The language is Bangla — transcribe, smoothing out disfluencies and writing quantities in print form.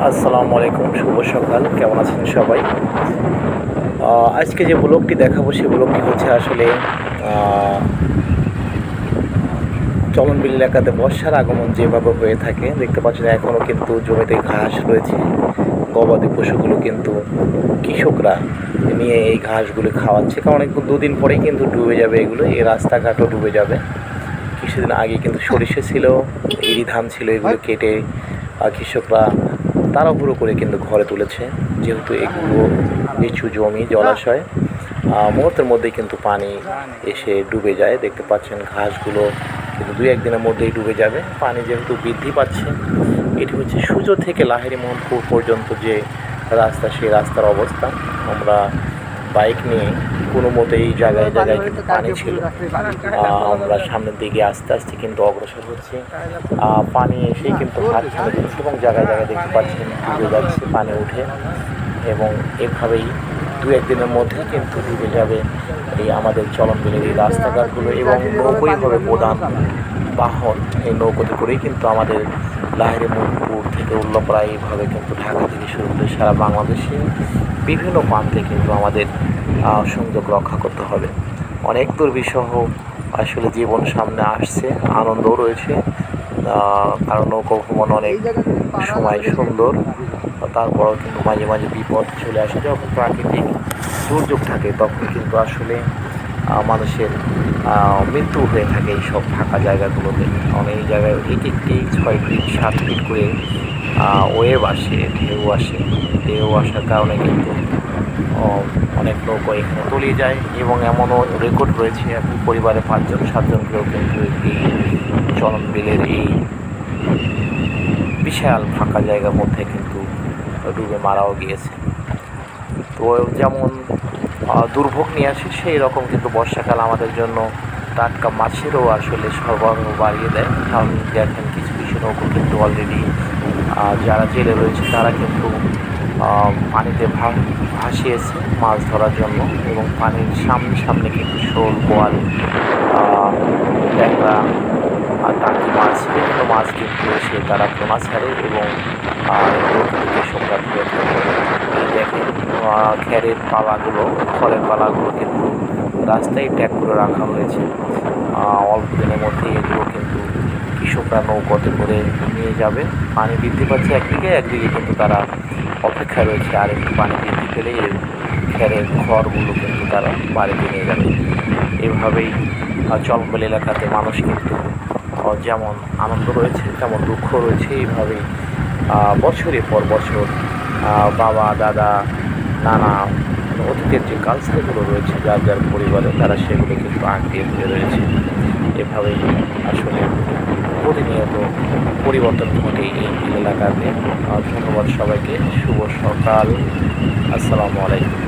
আসসালামু আলাইকুম, শুভ সকাল। কেমন আছেন সবাই? আজকে যে ব্লগটি দেখাবো সেই ব্লগটি হচ্ছে আসলে আহ, চলনবিল এলাকাতে বর্ষার আগমন যেভাবে হয়ে থাকে দেখতে পাচ্ছেন, এখনও কিন্তু জমিতে ঘাস রয়েছে। গবাদি পশুগুলো কিন্তু কৃষকরা নিয়ে এই ঘাসগুলো খাওয়াচ্ছে, কারণ একটু দুদিন পরেই কিন্তু ডুবে যাবে এগুলো, এই রাস্তাঘাটও ডুবে যাবে। কিছুদিন আগে কিন্তু সরিষা ছিল, ইরি ধান ছিল, এগুলো কেটে কৃষকরা তাড়াহুড়ো করে কিন্তু ঘরে তুলেছে, যেহেতু এগুলো নিচু জমি, জলাশয়। মুহূর্তের মধ্যেই কিন্তু পানি এসে ডুবে যায়। দেখতে পাচ্ছেন ঘাসগুলো কিন্তু দুই একদিনের মধ্যেই ডুবে যাবে, পানি যেহেতু বৃদ্ধি পাচ্ছে। এটি হচ্ছে সুজো থেকে লাহিড়ী মোহনপুর পর্যন্ত যে রাস্তা, সেই রাস্তার অবস্থা। আমরা বাইক নিয়ে কোনো মতে এই জায়গায় জায়গায় কিন্তু পানি ছিল। আমরা সামনের দিকে আস্তে আস্তে কিন্তু অগ্রসর হচ্ছে, পানি এসেই কিন্তু হাত ছেড়ে দিচ্ছে এবং জায়গায় জায়গায় দেখতে পাচ্ছেন ডুবে যাচ্ছে, পানি উঠে। এবং এভাবেই দু একদিনের মধ্যেই কিন্তু ডুবে যাবে এই আমাদের চলনবিলের এই রাস্তাঘাটগুলো, এবং নৌকোই হবে প্রধান বাহন। এই নৌকোতে করেই কিন্তু আমাদের লাহিড়ী মোহনপুর থেকে উল্লাপাড়া, এইভাবে কিন্তু ঢাকা থেকে শুরু করে সারা বাংলাদেশে বিভিন্ন প্রান্তে কিন্তু আমাদের সংযোগ রক্ষা করতে হবে। অনেক দুর্বিষহ আসলে জীবন সামনে আসছে, আনন্দও রয়েছে, কারণ নৌকো ভ্রমণ অনেক সময় সুন্দর। তারপরেও কিন্তু মাঝে মাঝে বিপদ চলে আসে, যখন প্রাকৃতিক দুর্যোগ থাকে তখন কিন্তু আসলে মানুষের মৃত্যু হয়ে থাকে এই সব ফাঁকা জায়গাগুলোতে। কারণ এই জায়গায় এক একটি 6 ফিট 7 ফিট করে ওয়েভ আসে, ঢেউ আসে। ঢেউ আসার কারণে কিন্তু অনেক নৌকো এখানে তলিয়ে যায়, এবং এমনও রেকর্ড হয়েছে একই পরিবারে 5 জন 7 জনকেও কিন্তু এই চলনবিলের এই বিশাল ফাঁকা জায়গার মধ্যে কিন্তু ডুবে মারাও গিয়েছে। তো যেমন দুর্ভোগ নিয়ে আসে, সেই রকম কিন্তু বর্ষাকাল আমাদের জন্য টাটকা মাছেরও আসলে সরবরাহ বাড়িয়ে দেয়। কারণ দেখেন কিছু কিছু নৌকো কিন্তু অলরেডি যারা জেলে রয়েছে তারা কিন্তু পানিতে ভাসিয়েছে মাছ ধরার জন্য, এবং পানির সামনে সামনে কিন্তু শোল, বোয়াল, ট্যাংরা আর টাকি মাছ, বিভিন্ন মাছ কিন্তু এসে তারা পোনা ছাড়ে, এবং কৃষকরা ধরে থাকে। এই দেখেন খেরের পালাগুলো, খড়ের পালাগুলো কিন্তু রাস্তায় ট্যাগ করে রাখা হয়েছে। অল্প দিনের মধ্যেই এগুলো কিন্তু কৃষকরা নৌকোতে করে নিয়ে যাবে। পানি বৃদ্ধি পাচ্ছে একদিকে, একদিকে কিন্তু তারা অপেক্ষা রয়েছে আর একটু পানি বৃদ্ধি পেলে এর খেরের খড়গুলো কিন্তু তারা বাড়িতে নিয়ে যাবে। এভাবেই চলনবিল এলাকাতে মানুষ কিন্তু যেমন আনন্দ রয়েছে তেমন দুঃখ রয়েছে। এইভাবেই বছরের পর বছর বাবা, দাদা, নানা অতীতের যে কালচারগুলো রয়েছে যার যার পরিবারে, তারা সেগুলো কিন্তু আঁকড়িয়ে ধরে রয়েছে। এভাবেই আসলে প্রতিনিয়ত পরিবর্তন ঘটে এই এলাকাতে। ধন্যবাদ সবাইকে, শুভ সকাল, আসসালামু আলাইকুম।